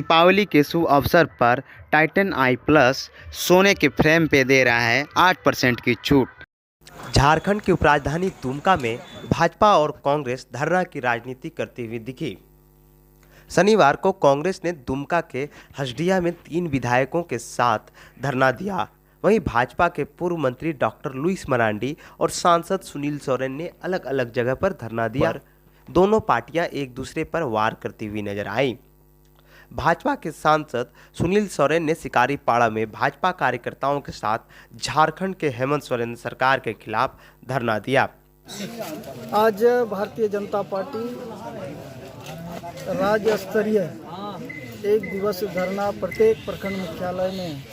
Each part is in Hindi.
दीपावली के शुभ अवसर पर टाइटन आई प्लस सोने के फ्रेम पे दे रहा है 8% की छूट। झारखंड की उपराजधानी दुमका में भाजपा और कांग्रेस धरना की राजनीति करती हुई दिखी। शनिवार को कांग्रेस ने दुमका के हसडिया में 3 विधायकों के साथ धरना दिया। वहीं भाजपा के पूर्व मंत्री डॉक्टर लुइस मरांडी और सांसद सुनील सोरेन ने अलग अलग जगह पर धरना दिया। दोनों पार्टियां एक दूसरे पर वार करती हुई नजर आई। भाजपा के सांसद सुनील सोरेन ने शिकारीपाड़ा में भाजपा कार्यकर्ताओं के साथ झारखंड के हेमंत सोरेन सरकार के खिलाफ धरना दिया। आज भारतीय जनता पार्टी राज्य स्तरीय 1 दिवसीय धरना प्रत्येक प्रखंड मुख्यालय में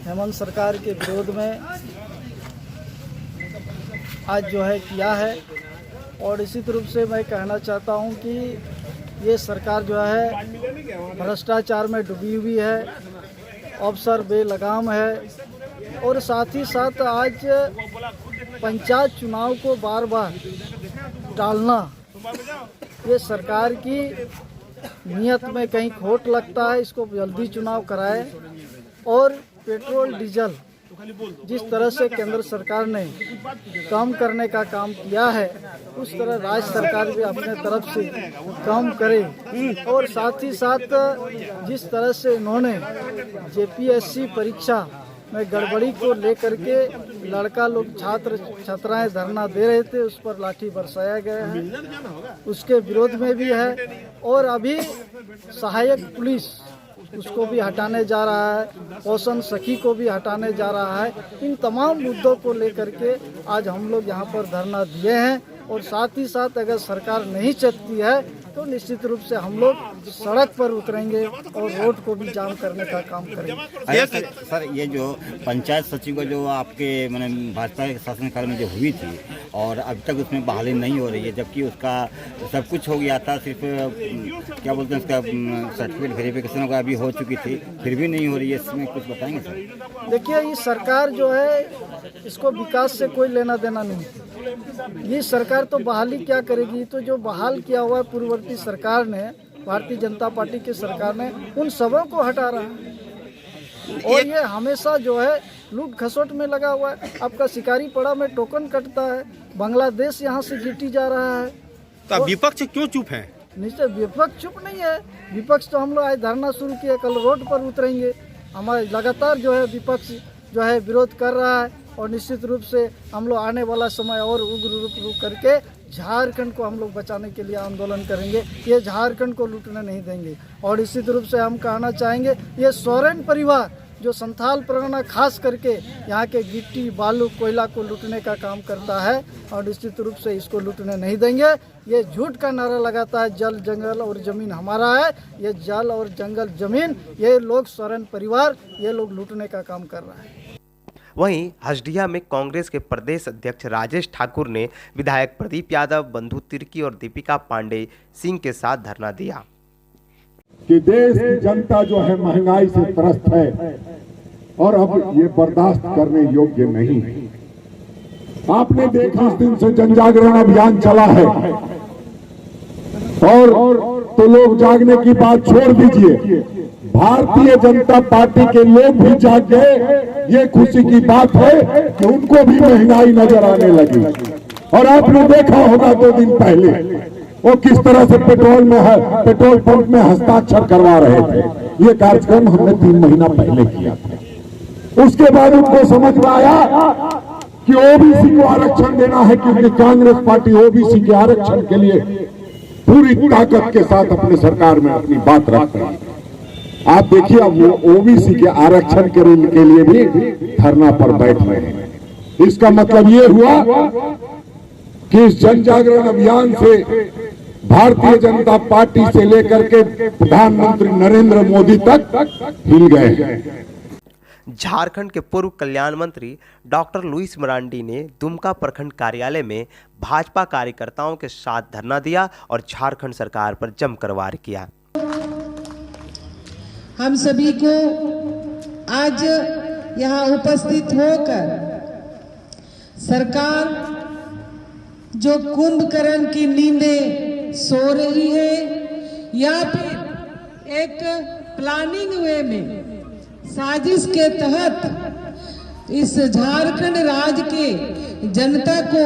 हेमंत सरकार के विरोध में आज जो है किया है। और इसी रूप से मैं कहना चाहता हूं कि ये सरकार जो है भ्रष्टाचार में डूबी हुई है, अफसर बेलगाम है और साथ ही साथ आज पंचायत चुनाव को बार बार टालना ये सरकार की नीयत में कहीं खोट लगता है। इसको जल्दी चुनाव कराए और पेट्रोल डीजल जिस तरह से केंद्र सरकार ने कम करने का काम किया है उस तरह राज्य सरकार भी अपने तरफ से कम करे। और साथ ही साथ जिस तरह से इन्होंने जेपीएससी परीक्षा में गड़बड़ी को लेकर के लड़का लोग छात्र छात्राएं धरना दे रहे थे, उस पर लाठी बरसाया गया है, उसके विरोध में भी है। और अभी सहायक पुलिस उसको भी हटाने जा रहा है, पोषण सखी को भी हटाने जा रहा है। इन तमाम मुद्दों को लेकर के आज हम लोग यहाँ पर धरना दिए हैं। और साथ ही साथ अगर सरकार नहीं चलती है तो निश्चित रूप से हम लोग सड़क पर उतरेंगे और रोड को भी जाम करने का काम करेंगे। सर ये जो पंचायत सचिव का जो आपके मैंने भाजपा के शासनकाल में जो हुई थी और अभी तक उसमें बहाली नहीं हो रही है, जबकि उसका सब कुछ हो गया था, सिर्फ क्या बोलते हैं उसका सर्टिफिकेट वेरिफिकेशन का भी हो चुकी थी, फिर भी नहीं हो रही है, इसमें कुछ बताएंगे सर? देखिए ये सरकार जो है इसको विकास से कोई लेना देना नहीं। ये सरकार तो बहाली क्या करेगी, तो जो बहाल किया हुआ है पूर्ववर्ती सरकार ने, भारतीय जनता पार्टी की सरकार ने, उन सबों को हटा रहा है। और ये हमेशा जो है लूट खसोट में लगा हुआ है। आपका शिकारीपाड़ा में टोकन कटता है, बांग्लादेश यहाँ से गिटी जा रहा है। तो विपक्ष क्यों चुप है? निश्चय विपक्ष चुप नहीं है। विपक्ष तो हम लोग आज धरना शुरू किया, कल रोड पर उतरेंगे। हमारे लगातार जो है विपक्ष जो है विरोध कर रहा है और निश्चित रूप से हम लोग आने वाला समय और उग्र रूप करके झारखंड को हम लोग बचाने के लिए आंदोलन करेंगे। ये झारखंड को लूटने नहीं देंगे। और निश्चित रूप से हम कहना चाहेंगे ये सोरेन परिवार जो संथाल परगना खास करके यहाँ के गिट्टी बालू कोयला को लूटने का काम करता है और निश्चित रूप से इसको लूटने नहीं देंगे। ये झूठ का नारा लगाता है जल जंगल और जमीन हमारा है। ये जल और जंगल जमीन ये लोग सोरेन परिवार ये लोग लूटने का काम कर रहा है। वहीं हसडिया में कांग्रेस के प्रदेश अध्यक्ष राजेश ठाकुर ने विधायक प्रदीप यादव, बंधु तिर्की और दीपिका पांडे सिंह के साथ धरना दिया कि देश की जनता जो है महंगाई से त्रस्त है और अब ये बर्दाश्त करने योग्य नहीं। आपने देखा इस दिन से जन जागरण अभियान चला है और तो लोग जागने की बात छोड़ दीजिए, भारतीय जनता पार्टी के लोग भी जाग गए। ये खुशी की बात है कि उनको भी महंगाई नजर आने लगी। और आपने देखा होगा 2 दिन पहले वो किस तरह से पेट्रोल पंप में हस्ताक्षर करवा रहे थे। ये कार्यक्रम हमने 3 महीना पहले किया था। उसके बाद उनको समझ में आया कि ओबीसी को आरक्षण देना है, क्योंकि कांग्रेस पार्टी ओबीसी के आरक्षण के लिए पूरी ताकत के साथ अपने सरकार में अपनी बात रखते हैं। आप देखिए अब वो ओबीसी के आरक्षण के लिए भी धरना पर बैठ रहे हैं। इसका मतलब ये हुआ कि इस जन जागरण अभियान से भारतीय जनता पार्टी से लेकर के प्रधानमंत्री नरेंद्र मोदी तक हिल गए। झारखंड के पूर्व कल्याण मंत्री डॉक्टर लुइस मरांडी ने दुमका प्रखंड कार्यालय में भाजपा कार्यकर्ताओं के साथ धरना दिया और झारखंड सरकार पर जमकर वार किया। हम सभी को आज यहाँ उपस्थित होकर सरकार जो कुंभकर्ण की नींदें सो रही है या फिर एक प्लानिंग वे में साजिश के तहत इस झारखंड राज्य के जनता को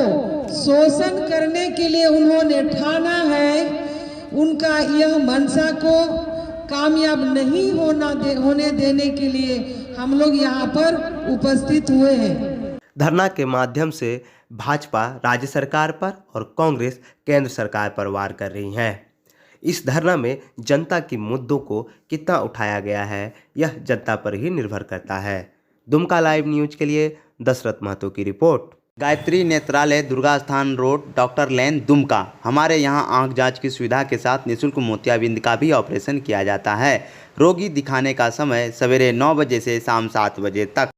शोषण करने के लिए उन्होंने ठाना है। उनका यह मंशा को कामयाब नहीं होने देने के लिए हम लोग यहाँ पर उपस्थित हुए हैं। धरना के माध्यम से भाजपा राज्य सरकार पर और कांग्रेस केंद्र सरकार पर वार कर रही हैं। इस धरना में जनता की मुद्दों को कितना उठाया गया है यह जनता पर ही निर्भर करता है। दुमका लाइव न्यूज के लिए दशरथ महतो की रिपोर्ट। गायत्री नेत्रालय, दुर्गा स्थान रोड, डॉक्टर लेन, दुमका। हमारे यहाँ आंख जांच की सुविधा के साथ निःशुल्क मोतियाबिंद का भी ऑपरेशन किया जाता है। रोगी दिखाने का समय सवेरे 9 बजे से शाम 7 बजे तक।